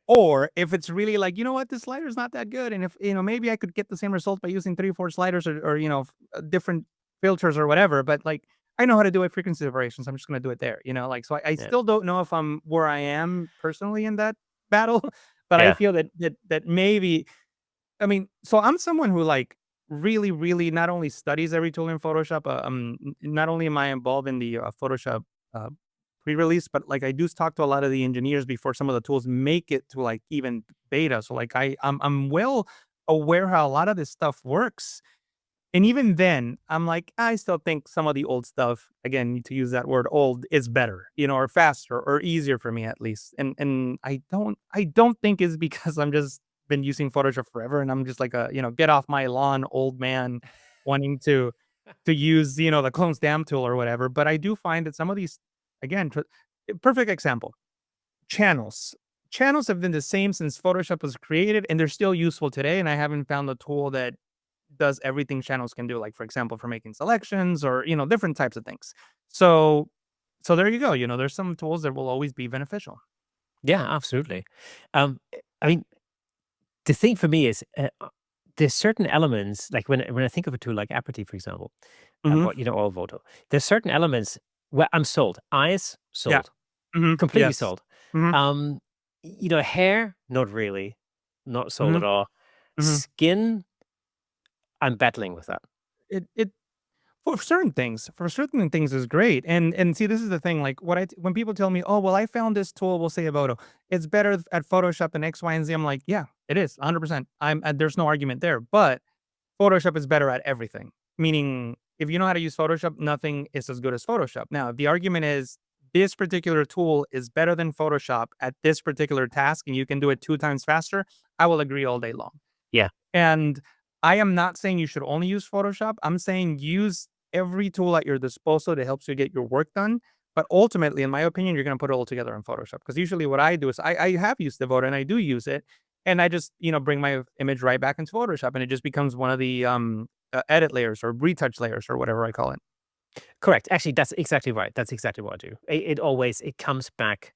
Or if it's really like, you know what, this slider is not that good, and if maybe I could get the same result by using 3 or 4 sliders, or different filters or whatever, but like I know how to do it frequency separation, so I'm just gonna do it there. Like so I Yeah. still don't know if I'm where I am personally in that battle, but I Yeah. feel that maybe I mean, so I'm someone who like really, really not only studies every tool in Photoshop. Not only am I involved in the Photoshop uh, pre-release, but like I do talk to a lot of the engineers before some of the tools make it to like even beta. So like I'm well aware how a lot of this stuff works. And even then, I'm like, I still think some of the old stuff, again, to use that word old, is better, or faster or easier for me at least. And I don't think it's because I'm just been using Photoshop forever and I'm just like a, get off my lawn old man wanting to use, the clone stamp tool or whatever. But I do find that some of these, again, perfect example, channels. Channels have been the same since Photoshop was created and they're still useful today. And I haven't found a tool that does everything channels can do, like, for example, for making selections or, different types of things. So there you go, there's some tools that will always be beneficial. Yeah, absolutely. I mean, the thing for me is, there's certain elements, like when I think of a tool like Aperty, for example, Mhm. or or Voto, there's certain elements where I'm sold. Eyes, Yeah. sold, Mhm. completely Yes. sold. Mhm. Um, hair, not really, not sold at Mhm. all. Mhm. Skin, I'm battling with that. It for certain things is great, and see, this is the thing, like, when people tell me, "Oh, well, I found this tool," we'll say Avoto, "It's better at Photoshop than X, Y, and Z." I'm like, "Yeah, it is, 100%. There's no argument there, but Photoshop is better at everything. Meaning, if you know how to use Photoshop, nothing is as good as Photoshop. Now, if the argument is this particular tool is better than Photoshop at this particular task and you can do it 2 times faster, I will agree all day long. Yeah, And I am not saying you should only use Photoshop. I'm saying use every tool at your disposal that helps you get your work done. But ultimately, in my opinion, you're going to put it all together in Photoshop. Because usually what I do is I have used Devoto and I do use it. And I just, bring my image right back into Photoshop and it just becomes one of the edit layers or retouch layers or whatever I call it. correct. Actually, that's exactly right. That's exactly what I do. It comes back.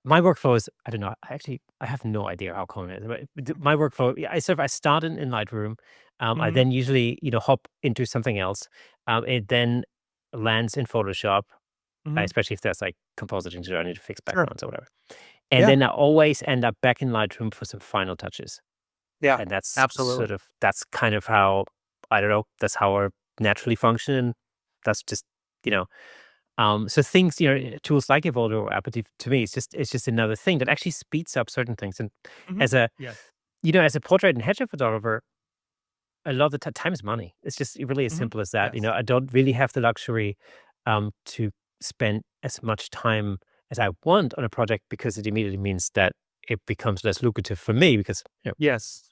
My workflow is, I don't know. I have no idea how common it is. But my workflow, yeah, I start in Lightroom. I Hmm. then usually, hop into something else. It then lands in Photoshop, Hmm. especially if there's like compositing to do, I need to fix Sure. backgrounds or whatever. And Yeah. then I always end up back in Lightroom for some final touches. Yeah. And Absolutely. that's kind of how, I don't know, that's how I naturally function. And that's just, you know, so things, tools like Evolver or Apathy to me, it's just another thing that actually speeds up certain things. And Hmm. as a, Yes. as a portrait and headshot photographer, a lot of the time is money. It's just really as Hmm. simple as that. Yes. I don't really have the luxury to spend as much time as I want on a project because it immediately means that it becomes less lucrative for me because, Yes.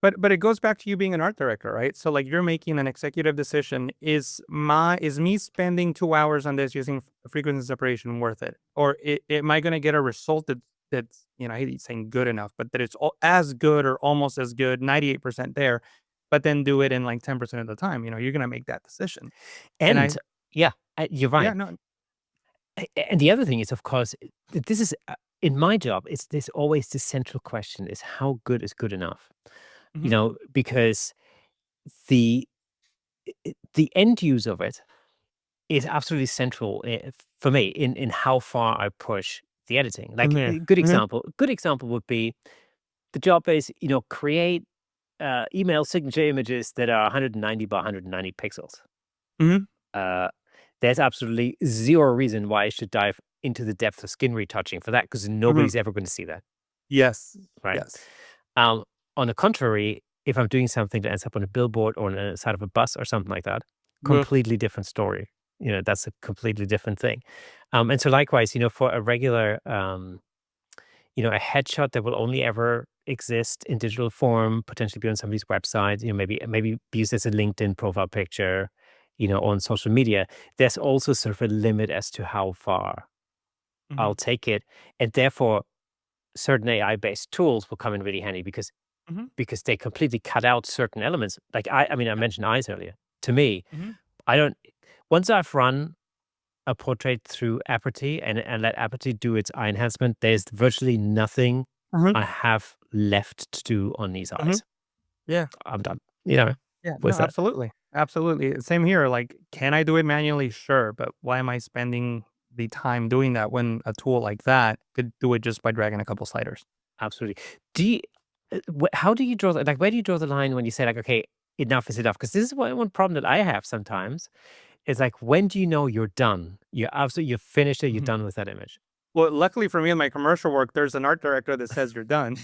But it goes back to you being an art director, right? So like you're making an executive decision. Is me spending 2 hours on this using frequency separation worth it? Or am I going to get a result that's I hate saying good enough, but that it's as good or almost as good, 98% there, but then do it in like 10% of the time. You're going to make that decision. And and yeah, you're yeah, right. no. And the other thing is, of course, this is in my job. It's There's always the central question: is how good is good enough? Hmm. Because the the end use of it is absolutely central for me in how far I push the editing. Like Yeah. a good Hmm. example, would be the job is create email signature images that are 190 by 190 pixels. Hmm. Uh, there's absolutely zero reason why I should dive into the depth of skin retouching for that because Hmm. nobody's ever going to see that, Yes. right? Yes. Um, on the contrary, if I'm doing something that ends up on a billboard or on the side of a bus or something like that, Ugh. completely different story. That's a completely different thing. And so likewise, for a regular, a headshot that will only ever exist in digital form, potentially be on somebody's website, maybe be used as a LinkedIn profile picture, on social media. There's also sort of a limit as to how far Hmm. I'll take it, and therefore certain AI-based tools will come in really handy Hmm. because they completely cut out certain elements. Like I mean, I Yeah. mentioned eyes earlier. To me, Hmm. I don't. Once I've run a portrait through Aperty and let Aperty do its eye enhancement, there's virtually nothing Mhm, I have left to do on these mhm. eyes. Yeah. I'm done, you know, Yeah, no, with that. absolutely. Absolutely. Same here. Like, can I do it manually? Sure. But why am I spending the time doing that when a tool like that could do it just by dragging a couple sliders? Absolutely. Do you how do you draw the like, where do you draw the line when you say, like, "Okay, enough is enough"? Because this is one problem that I have sometimes, is, like, when do you know you're done? You're finished it, you're Mhm. done with that image. Well, luckily for me in my commercial work, there's an art director that says you're done.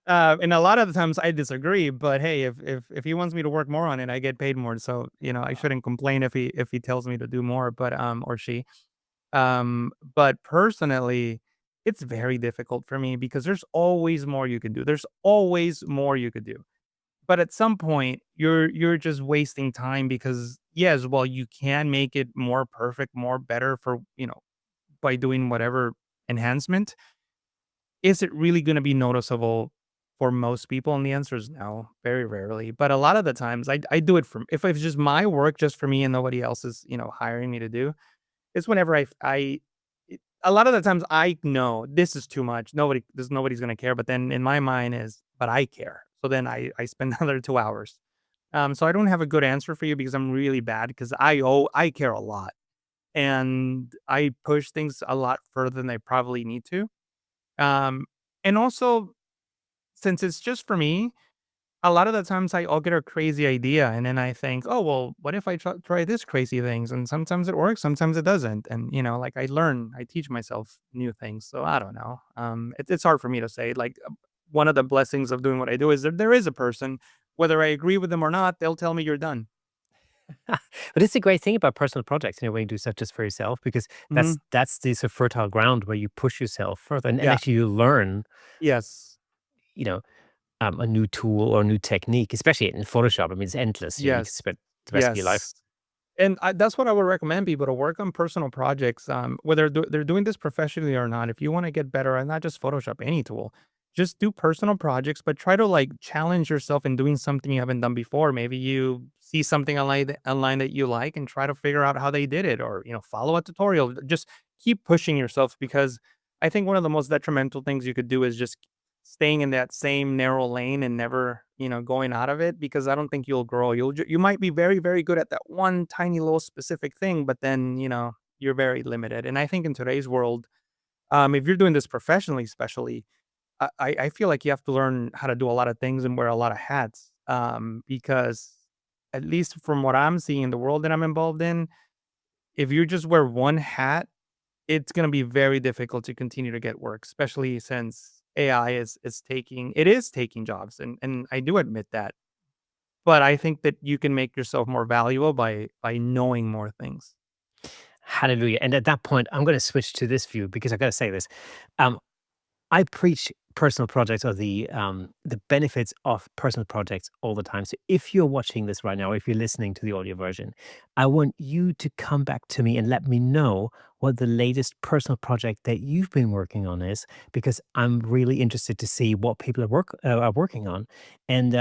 And a lot of the times I disagree, but hey, if he wants me to work more on it, I get paid more. So, I shouldn't complain if he tells me to do more, but or she. But personally, it's very difficult for me because there's always more you can do. There's always more you could do. But at some point, you're just wasting time because yes, well, you can make it more perfect, more better for, by doing whatever enhancement. Is it really gonna be noticeable for most people? And the answer is no, very rarely. But a lot of the times I do it for if it's just my work just for me and nobody else is, hiring me to do, it's whenever a lot of the times I know this is too much. Nobody's gonna care. But then in my mind is, but I care. So then I spend another 2 hours. So I don't have a good answer for you because I'm really bad because I care a lot and I push things a lot further than I probably need to. Um, and also, since it's just for me, a lot of the times I'll get a crazy idea and then I think, oh, well, what if I try this crazy things? And sometimes it works, sometimes it doesn't. And, like I teach myself new things. So I don't know. It's hard for me to say. Like, one of the blessings of doing what I do is that there is a person, whether I agree with them or not, they'll tell me you're done. But it's a great thing about personal projects, when you do stuff just for yourself, because Hmm. that's the sort of fertile ground where you push yourself further and Yeah. actually you learn, Yes. you know, a new tool or a new technique, especially in Photoshop. I mean, it's endless. You can Yes. spend the rest of your life. Yes. And that's what I would recommend people to work on personal projects, whether they're doing this professionally or not. If you want to get better at not just Photoshop, any tool, just do personal projects, but try to like challenge yourself in doing something you haven't done before. Maybe you see something online that you like and try to figure out how they did it, or follow a tutorial. Just keep pushing yourself because I think one of the most detrimental things you could do is just staying in that same narrow lane and never, going out of it because I don't think you'll grow. You might be very, very good at that one tiny little specific thing, but then, you're very limited. And I think in today's world, if you're doing this professionally, especially, I feel like you have to learn how to do a lot of things and wear a lot of hats. Because at least from what I'm seeing in the world that I'm involved in, if you just wear one hat, it's gonna be very difficult to continue to get work, especially since AI is taking jobs, and I do admit that. But I think that you can make yourself more valuable by knowing more things. Hallelujah. And at that point, I'm going to switch to this view because I got to say this. Um, I preach personal projects or the benefits of personal projects all the time. So if you're watching this right now, if you're listening to the audio version, I want you to come back to me and let me know what the latest personal project that you've been working on is, because I'm really interested to see what people are working on, and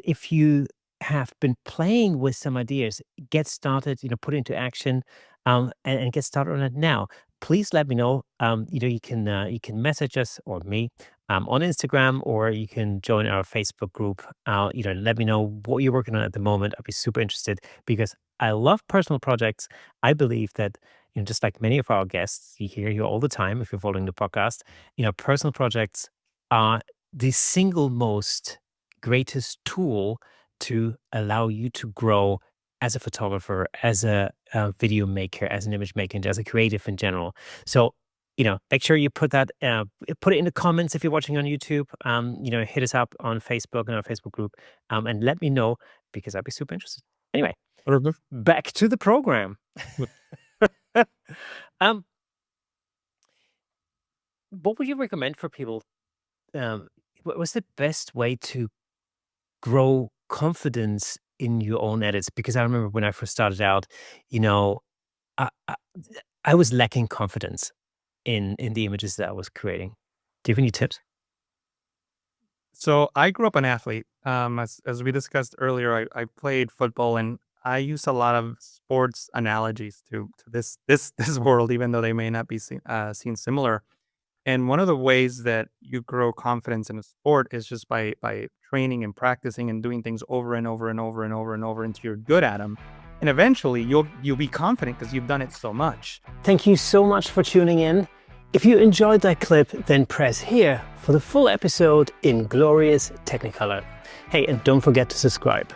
if you have been playing with some ideas, get started, put it into action, and get started on it now. Please let me know. You can message us or me on Instagram, or you can join our Facebook group. Let me know what you're working on at the moment. I'd be super interested because I love personal projects. I believe that, just like many of our guests, you hear here all the time if you're following the podcast, personal projects are the single most greatest tool to allow you to grow as a photographer, as a video maker, as an image maker, and as a creative in general. So, make sure you put it in the comments if you're watching on YouTube. Hit us up on Facebook and our Facebook group, and let me know because I'd be super interested. Anyway, Mhm. back to the program. um, what would you recommend for people? What's the best way to grow confidence in your own edits? Because I remember when I first started out, you know, I, I, I was lacking confidence in the images that I was creating. Do you have any tips? So I grew up an athlete. As we discussed earlier, I played football and I use a lot of sports analogies to this this world, even though they may not be seen similar. And one of the ways that you grow confidence in a sport is just by training and practicing and doing things over and over and over and over and over until you're good at them. And eventually you'll be confident because you've done it so much. Thank you so much for tuning in. If you enjoyed that clip, then press here for the full episode in glorious Technicolor. Hey, and don't forget to subscribe.